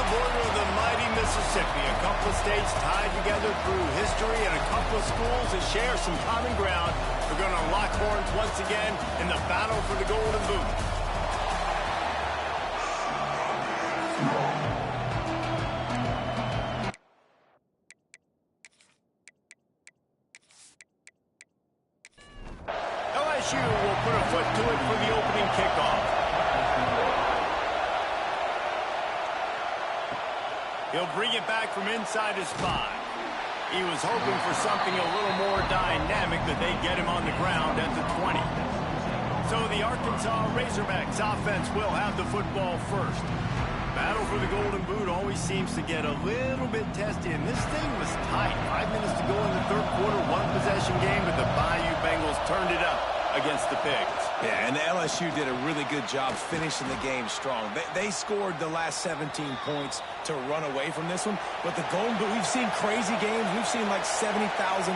border of the mighty Mississippi, a couple of states tied together through history and a couple of schools that share some common ground. We're going to lock horns once again in the battle for the Golden Boot. LSU will put a foot to it for the opening kickoff. He'll bring it back from inside his 5. He was hoping for something a little more dynamic, that they get him on the ground at the 20. So the Arkansas Razorbacks offense will have the football first. Battle for the Golden Boot always seems to get a little bit testy, and this thing was tight. 5 minutes to go in the third quarter, one-possession game, but the Bayou Bengals turned it up against the Pigs. Yeah, and the LSU did a really good job finishing the game strong. They scored the last 17 points to run away from this one. But the Golden Boot, we've seen crazy games. We've seen like 70,000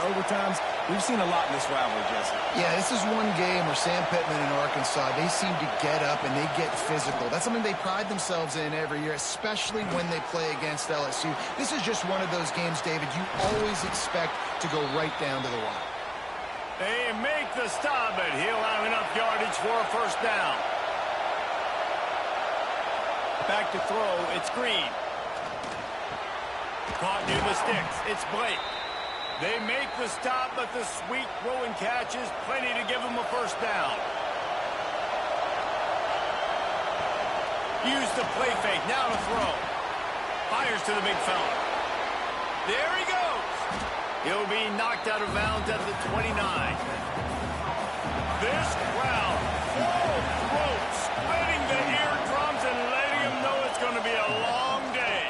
overtimes. We've seen a lot in this rivalry, Jesse. Yeah, this is one game where Sam Pittman and Arkansas, they seem to get up and they get physical. That's something they pride themselves in every year, especially when they play against LSU. This is just one of those games, David, you always expect to go right down to the wire. They make the stop, but he'll have enough yardage for a first down. Back to throw, it's Green. Caught near the sticks, it's Blake. They make the stop, but the sweet throw and catch is plenty to give them a first down. Use the play fake, now to throw. Fires to the big fella. There he goes. He'll be knocked out of bounds at the 29. This crowd, full throat, splitting the eardrums and letting him know it's going to be a long day.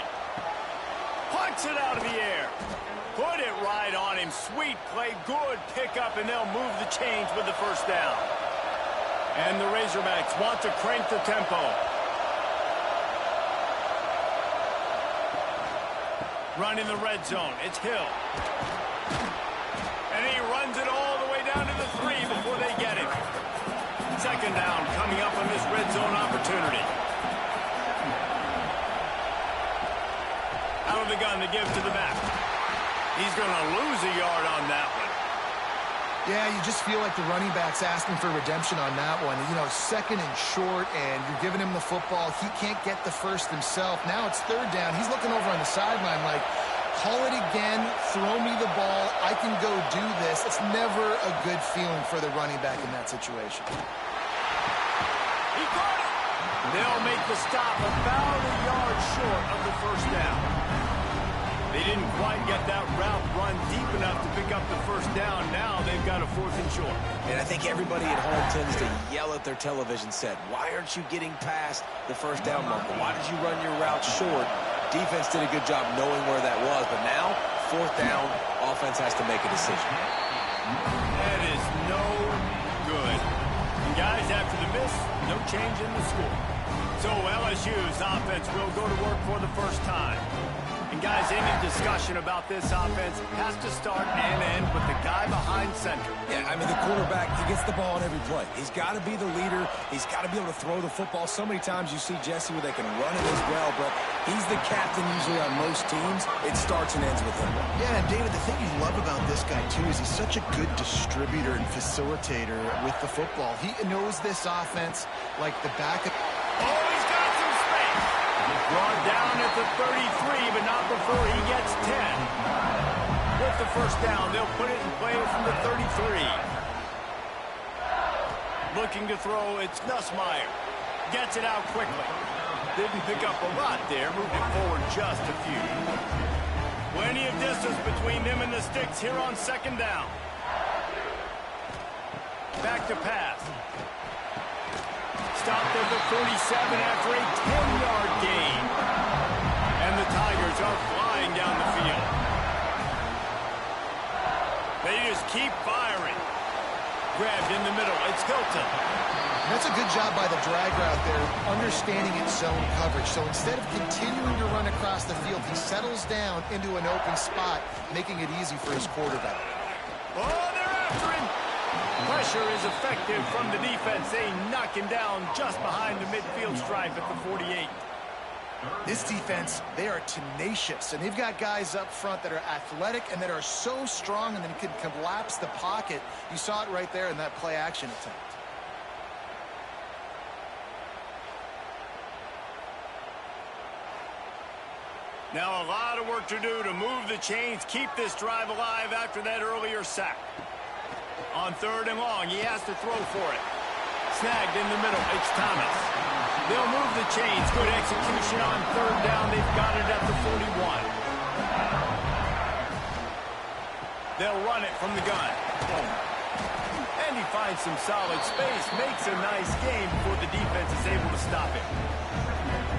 Punts it out of the air. Put it right on him. Sweet play, good pickup, and they'll move the chains with the first down. And the Razorbacks want to crank the tempo. Run in the red zone. It's Hill. And he runs it all the way down to the 3 before they get it. Second down coming up on this red zone opportunity. Out of the gun to give to the back. He's going to lose a yard on that one. Yeah, you just feel like the running back's asking for redemption on that one. You know, second and short, and you're giving him the football. He can't get the first himself. Now it's third down. He's looking over on the sideline like, call it again, throw me the ball, I can go do this. It's never a good feeling for the running back in that situation. He got it! They'll make the stop about a yard short of the first down. They didn't quite get that route run deep enough to pick up the first down. Now they've got a 4th and short. And I think everybody at home tends to yell at their television set, why aren't you getting past the first down marker? Why did you run your route short? Defense did a good job knowing where that was, but now, 4th down, offense has to make a decision. That is no good. And guys, after the miss, no change in the score. So LSU's offense will go to work for the first time. And guys, any discussion about this offense has to start and end with the guy behind center. Yeah, I mean, the quarterback, he gets the ball on every play. He's got to be the leader. He's got to be able to throw the football. So many times you see Jesse where they can run it as well, but he's the captain usually on most teams. It starts and ends with him. Yeah, and David, the thing you love about this guy, too, is he's such a good distributor and facilitator with the football. He knows this offense like the back of... Oh, he's got some space. Brought down at the 33, but not before he gets 10. With the first down, they'll put it in play from the 33. Looking to throw, it's Nussmeier. Gets it out quickly. Didn't pick up a lot there, moved it forward just a few. Plenty of distance between them and the sticks here on second down. Back to pass. Stopped at the 47 after a 10-yard gain. And the Tigers are flying down the field. They just keep firing. Grabbed in the middle. It's Hilton. That's a good job by the drag route there, understanding its zone coverage. So instead of continuing to run across the field, he settles down into an open spot, making it easy for his quarterback. Oh, they're after him. Pressure is effective from the defense. They knock him down just behind the midfield stripe at the 48. This defense, they are tenacious, and they've got guys up front that are athletic and that are so strong and then can collapse the pocket. You saw it right there in that play action attempt. Now a lot of work to do to move the chains, keep this drive alive after that earlier sack. On 3rd and long, he has to throw for it. Snagged in the middle, it's Thomas. They'll move the chains. Good execution on 3rd down. They've got it at the 41. They'll run it from the gun. And he finds some solid space, makes a nice game before the defense is able to stop him.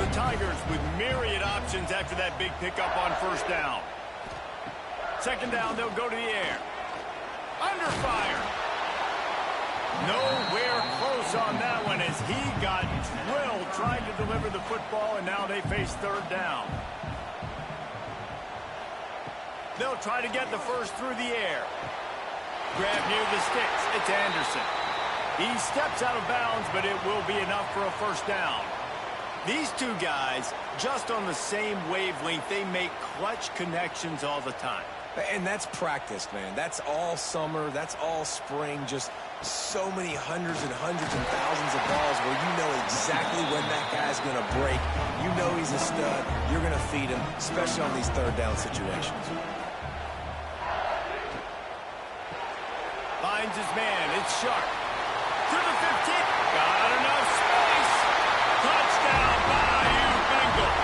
The Tigers with myriad options after that big pickup on 1st down. 2nd down, they'll go to the air. Under fire. Nowhere close on that one as he got drilled trying to deliver the football, and now they face 3rd down. They'll try to get the first through the air. Grab near the sticks. It's Anderson. He steps out of bounds, but it will be enough for a 1st down. These two guys, just on the same wavelength, they make clutch connections all the time. And that's practice, man. That's all summer. That's all spring. Just so many hundreds and thousands of balls where you know exactly when that guy's going to break. You know he's a stud. You're going to feed him, especially on these 3rd down situations. Finds his man. It's Sharp. To the 15. Got enough space. Touchdown, Bayou Bengals.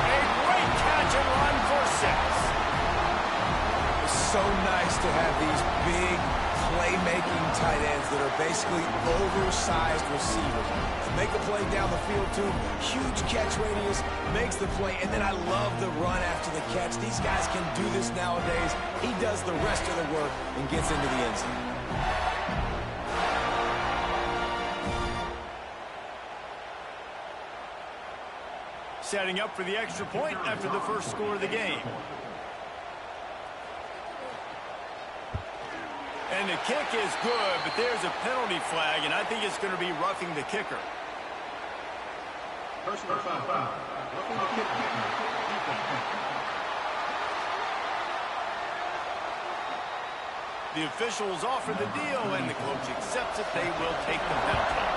A great catch and run for 6. So nice to have these big playmaking tight ends that are basically oversized receivers. Make a play down the field to him, huge catch radius, makes the play, and then I love the run after the catch. These guys can do this nowadays. He does the rest of the work and gets into the end zone. Setting up for the extra point after the first score of the game. And the kick is good, but there's a penalty flag, and I think it's going to be roughing the kicker. Personal foul. Roughing the kicker. The officials offer the deal, and the coach accepts it. They will take the penalty.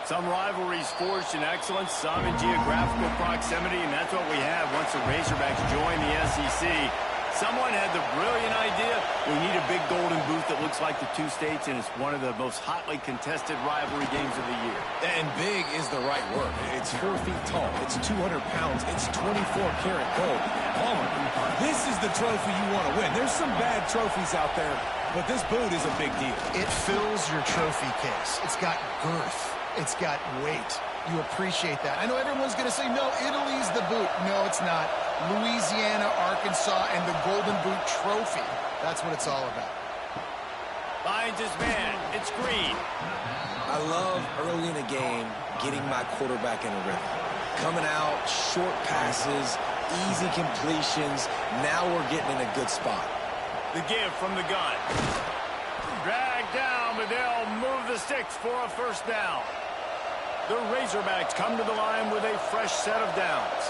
Some rivalries forged in excellence, some in geographical proximity, and that's what we have once the Razorbacks join the SEC. Someone had the brilliant idea, we need a big golden boot that looks like the two states, and it's one of the most hotly contested rivalry games of the year. And big is the right word. It's 4 feet tall. It's 200 pounds. It's 24-karat gold. Palmer, this is the trophy you want to win. There's some bad trophies out there, but this boot is a big deal. It fills your trophy case. It's got girth. It's got weight. You appreciate that. I know everyone's going to say, no, Italy's the boot. No, it's not. Louisiana, Arkansas, and the Golden Boot Trophy. That's what it's all about. Finds his man. It's Green. I love early in a game getting my quarterback in a rhythm. Coming out, short passes, easy completions. Now we're getting in a good spot. The give from the gun. Dragged down, but they'll move the sticks for a 1st down. The Razorbacks come to the line with a fresh set of downs.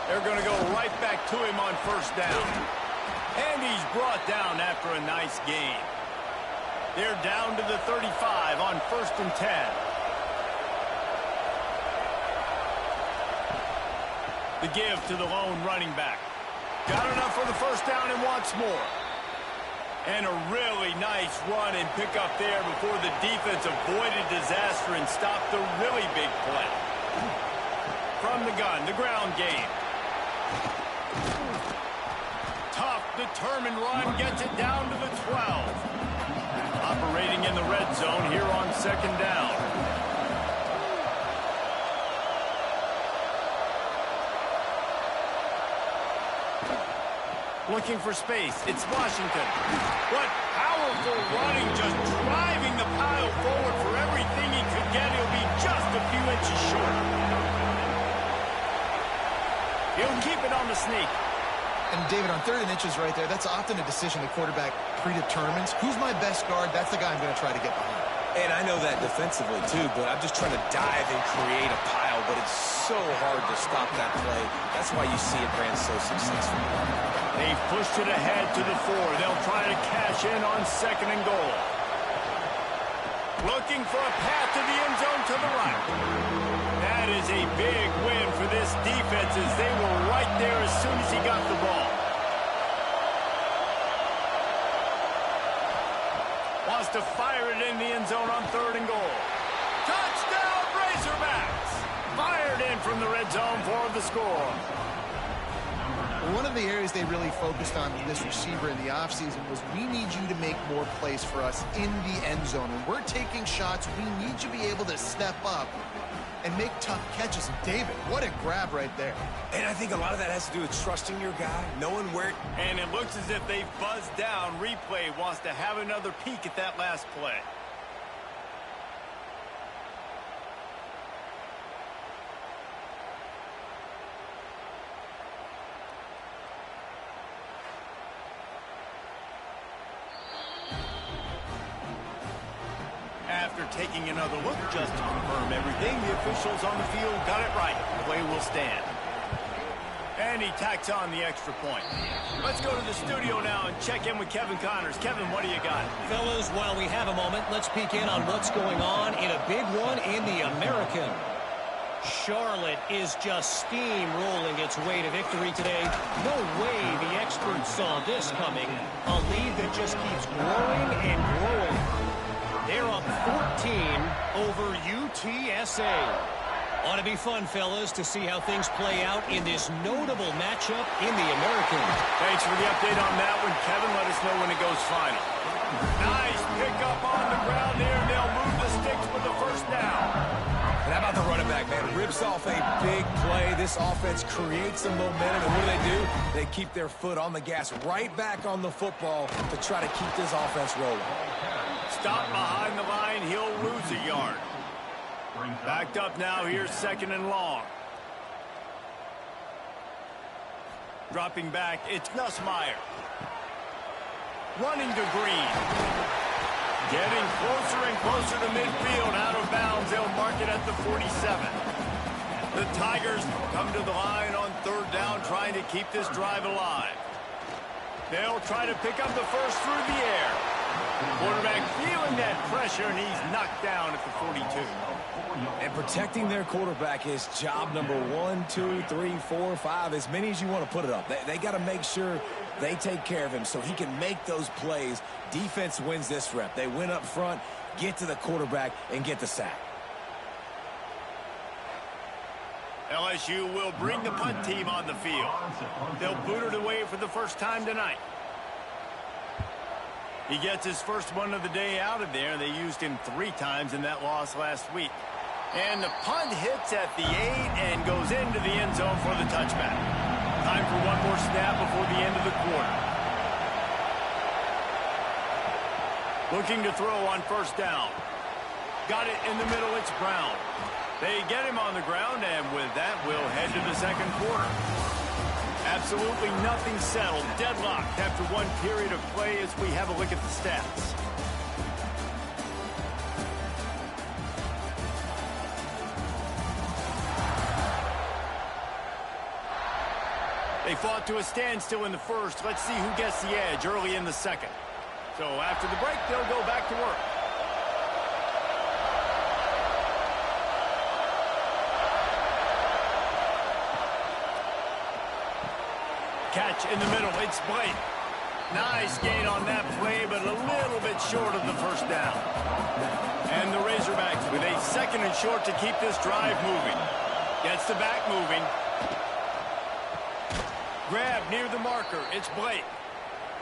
They're going to go right back to him on 1st down. And he's brought down after a nice gain. They're down to the 35 on 1st and 10. The give to the lone running back. Got enough for the 1st down and wants more. And a really nice run and pick up there before the defense avoided disaster and stopped the really big play. From the gun, the ground game. Tough, determined run gets it down to the 12. Operating in the red zone here on 2nd down. Looking for space. It's Washington. What powerful running, just driving the pile forward for everything he could get. He'll be just a few inches short. He'll keep it on the sneak. And, David, on 3rd and inches right there, that's often a decision the quarterback predetermines. Who's my best guard? That's the guy I'm going to try to get behind. And I know that defensively, too, but I'm just trying to dive and create a pile, but it's so hard to stop that play. That's why you see it ran so successful. They've pushed it ahead to the 4. They'll try to cash in on 2nd and goal. Looking for a path to the end zone to the right. That is a big win for this defense as they were right there as soon as he got the ball. Wants to fire it in the end zone on 3rd and goal. Touchdown Razorbacks! Fired in from the red zone for the score. One of the areas they really focused on with this receiver in the offseason was we need you to make more plays for us in the end zone. When we're taking shots, we need you to be able to step up and make tough catches. And David, what a grab right there. And I think a lot of that has to do with trusting your guy, knowing where... And it looks as if they've buzzed down. Replay wants to have another peek at that last play. After taking another look just to confirm everything, the officials on the field got it right. Play will stand. And he tacks on the extra point. Let's go to the studio now and check in with Kevin Connors. Kevin, what do you got? Fellas, while we have a moment, let's peek in on what's going on in a big one in the American. Charlotte is just steamrolling its way to victory today. No way the experts saw this coming. A lead that just keeps growing and growing. They're up 14 over UTSA. Ought to be fun, fellas, to see how things play out in this notable matchup in the American. Thanks for the update on that one, Kevin. Let us know when it goes final. Nice pickup on the ground there. They'll move the sticks with the first down. And how about the running back, man? Rips off a big play. This offense creates some momentum. And what do? They keep their foot on the gas, right back on the football to try to keep this offense rolling. Stop behind the line. He'll lose a yard. Backed up now. Here's 2nd and long. Dropping back. It's Nussmeier. Running to Green. Getting closer and closer to midfield. Out of bounds. They'll mark it at the 47. The Tigers come to the line on 3rd down, trying to keep this drive alive. They'll try to pick up the first through the air. Quarterback feeling that pressure, and he's knocked down at the 42. And protecting their quarterback is job number 1, 2, 3, 4, 5, as many as you want to put it up. They got to make sure they take care of him so he can make those plays. Defense wins this rep. They win up front, get to the quarterback, and get the sack. LSU will bring the punt team on the field. They'll boot it away for the first time tonight. He gets his first one of the day out of there. They used him 3 times in that loss last week. And the punt hits at the 8 and goes into the end zone for the touchback. Time for one more snap before the end of the quarter. Looking to throw on 1st down. Got it in the middle. It's Brown. They get him on the ground, and with that, we'll head to the 2nd quarter. Absolutely nothing settled. Deadlocked after one period of play as we have a look at the stats. They fought to a standstill in the first. Let's see who gets the edge early in the 2nd. So after the break, they'll go back to work. Catch in the middle. It's Blake. Nice gain on that play, but a little bit short of the first down. And the Razorbacks with a 2nd and short to keep this drive moving. Gets the back moving. Grab near the marker. It's Blake.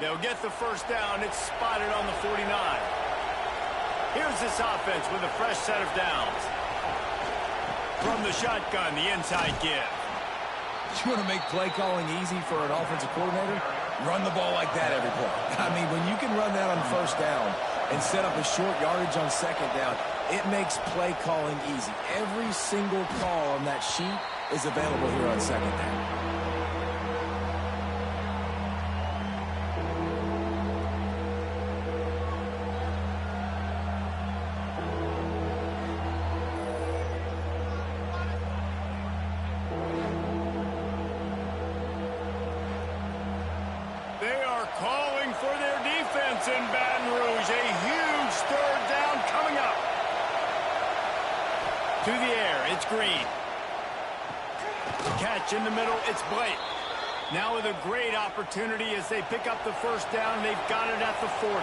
They'll get the first down. It's spotted on the 49. Here's this offense with a fresh set of downs. From the shotgun, the inside give. You want to make play calling easy for an offensive coordinator? Run the ball like that every play. I mean, when you can run that on 1st down and set up a short yardage on 2nd down, it makes play calling easy. Every single call on that sheet is available here on 2nd down. are calling for their defense in Baton Rouge. A huge third down coming up. To the air, it's Green. Catch in the middle, it's Blake. Now with a great opportunity as they pick up the first down. They've got it at the 40.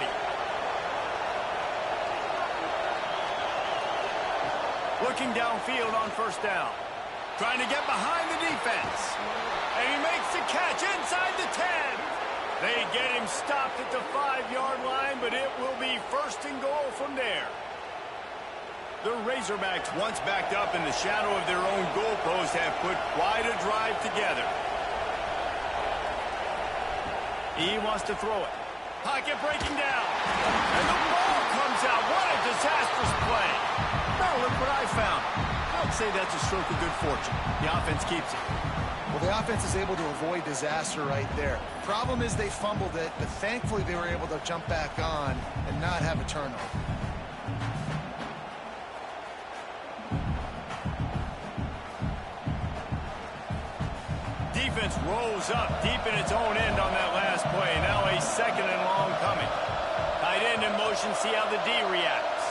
Looking downfield on first down. Trying to get behind the defense. And he makes the catch inside the 10. They get him stopped at the 5-yard line, but it will be first and goal from there. The Razorbacks, once backed up in the shadow of their own goalpost, have put quite a drive together. He wants to throw it. Pocket breaking down. And the ball comes out. What a disastrous play. Now look what I found. I'd say that's a stroke of good fortune. The offense keeps it. Well, the offense is able to avoid disaster right there. Problem is they fumbled it, but thankfully they were able to jump back on and not have a turnover. Defense rolls up deep in its own end on that last play. Now a second and long coming. Tight end in motion, see how the D reacts.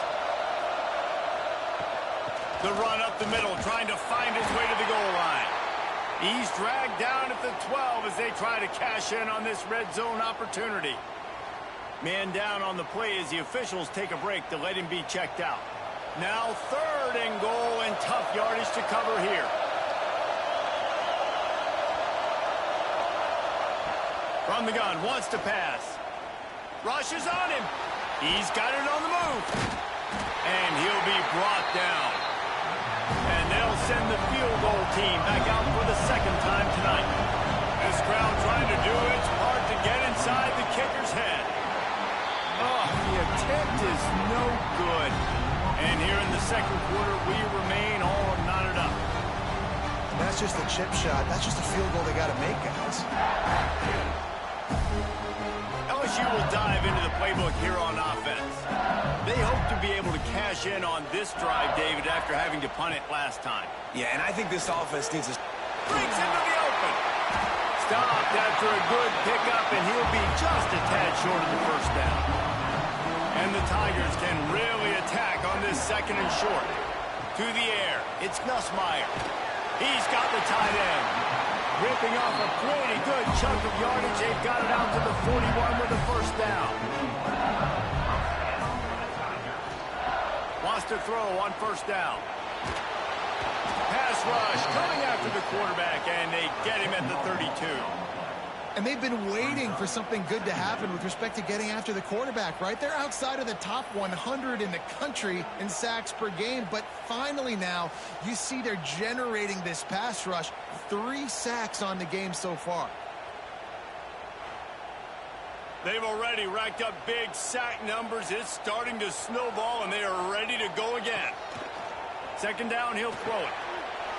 The run up the middle, trying to find his way to the goal line. He's dragged down at the 12 as they try to cash in on this red zone opportunity. Man down on the play as the officials take a break to let him be checked out. Now third and goal, and tough yardage to cover here. From the gun, wants to pass. Rushes on him. He's got it on the move. And he'll be brought down. And they'll send the field goal team back out for the second time tonight. This crowd trying to do its part to get inside the kicker's head. Oh, the attempt is no good. And here in the second quarter, we remain all knotted up. That's just a chip shot. That's just a field goal they got to make, guys. LSU will dive into the playbook here on offense. They hope to be able to cash in on this drive, David, after having to punt it last time. Yeah, and I think this offense needs to... Breaks into the open. Stopped after a good pickup, and he'll be just a tad short of the first down. And the Tigers can really attack on this second and short. To the air, it's Nussmeier. He's got the tight end. Ripping off a pretty good chunk of yardage. They've got it out to the 41 with the first down. Wants to throw on first down. Pass rush coming after the quarterback, and they get him at the 32. And they've been waiting for something good to happen with respect to getting after the quarterback, right? They're outside of the top 100 in the country in sacks per game, but finally now you see they're generating this pass rush. 3 sacks on the game so far. They've already racked up big sack numbers. It's starting to snowball, and they are ready to go again. Second down, he'll throw it.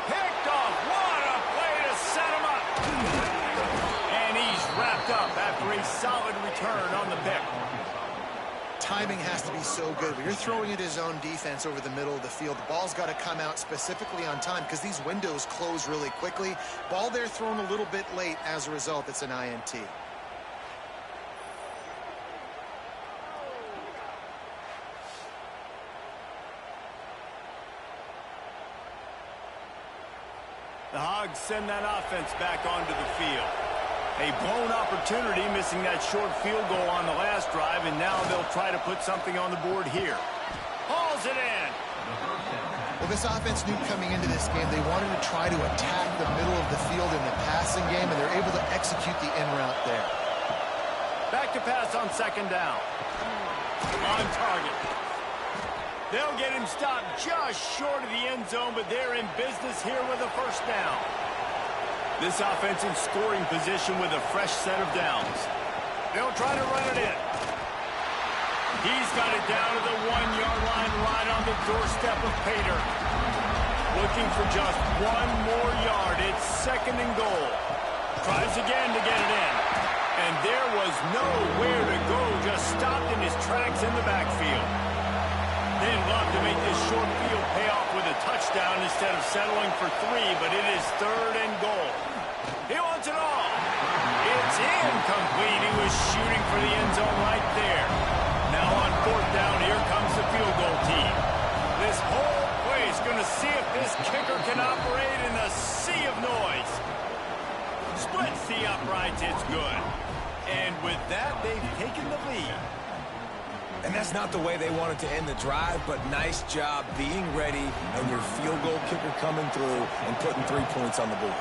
Picked off. What a play to set him up. And he's wrapped up after a solid return on the pick. Timing has to be so good. When you're throwing at his own defense over the middle of the field, the ball's got to come out specifically on time because these windows close really quickly. Ball there thrown a little bit late. As a result, it's an INT. The Hogs send that offense back onto the field. A blown opportunity, missing that short field goal on the last drive, and now they'll try to put something on the board here. Hauls it in. Well, this offense knew coming into this game they wanted to try to attack the middle of the field in the passing game, and they're able to execute the in route there. Back to pass on second down. On target. They'll get him stopped just short of the end zone, but they're in business here with a first down. This offense in scoring position with a fresh set of downs. They'll try to run it in. He's got it down to the 1-yard line right on the doorstep of Pater. Looking for just one more yard. It's second and goal. Tries again to get it in. And there was nowhere to go, just stopped in his tracks in the backfield. They'd love to make this short field pay off with a touchdown instead of settling for 3, but it is third and goal. He wants it all. It's incomplete. He was shooting for the end zone right there. Now on fourth down, here comes the field goal team. This whole place going to see if this kicker can operate in the sea of noise. Splits the uprights. It's good. And with that, they've taken the lead. And that's not the way they wanted to end the drive, but nice job being ready and your field goal kicker coming through and putting 3 points on the board.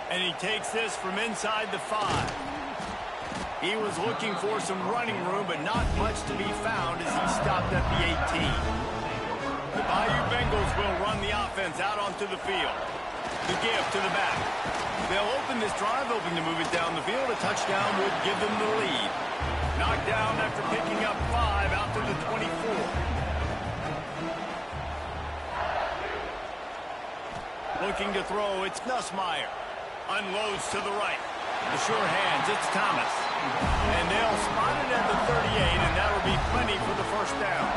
And he takes this from inside the 5. He was looking for some running room, but not much to be found as he stopped at the 18. The Bayou Bengals will run the offense out onto the field. The give to the back. They'll open this drive, hoping to move it down the field. A touchdown would give them the lead. Knocked down after picking up 5 out to the 24. Looking to throw, it's Nussmeier. Unloads to the right. The sure hands, it's Thomas. And they'll spot it at the 38, and that'll be plenty for the first down.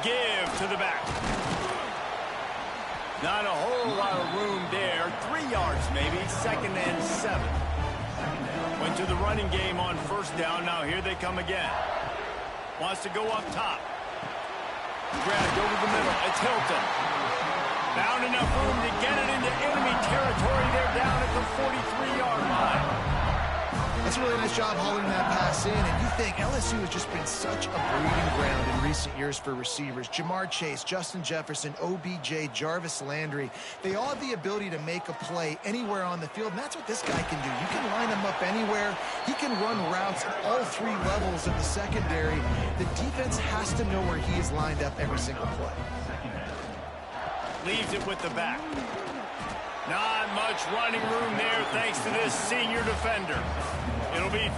Give to the back. Not a whole lot of room there. 3 yards maybe. 2nd and 7. Went to the running game on first down. Now here they come again. Wants to go up top. Grabbed over the middle. It's Hilton. Found enough room to get it into enemy territory. They're down at the 43-yard line. That's a really nice job hauling that pass in. And you think LSU has just been such a breeding ground in recent years for receivers. Jamar Chase, Justin Jefferson, OBJ, Jarvis Landry. They all have the ability to make a play anywhere on the field, and that's what this guy can do. You can line him up anywhere. He can run routes at all 3 levels of the secondary. The defense has to know where he is lined up every single play. Leaves it with the back. Not much running room there thanks to this senior defender. It'll be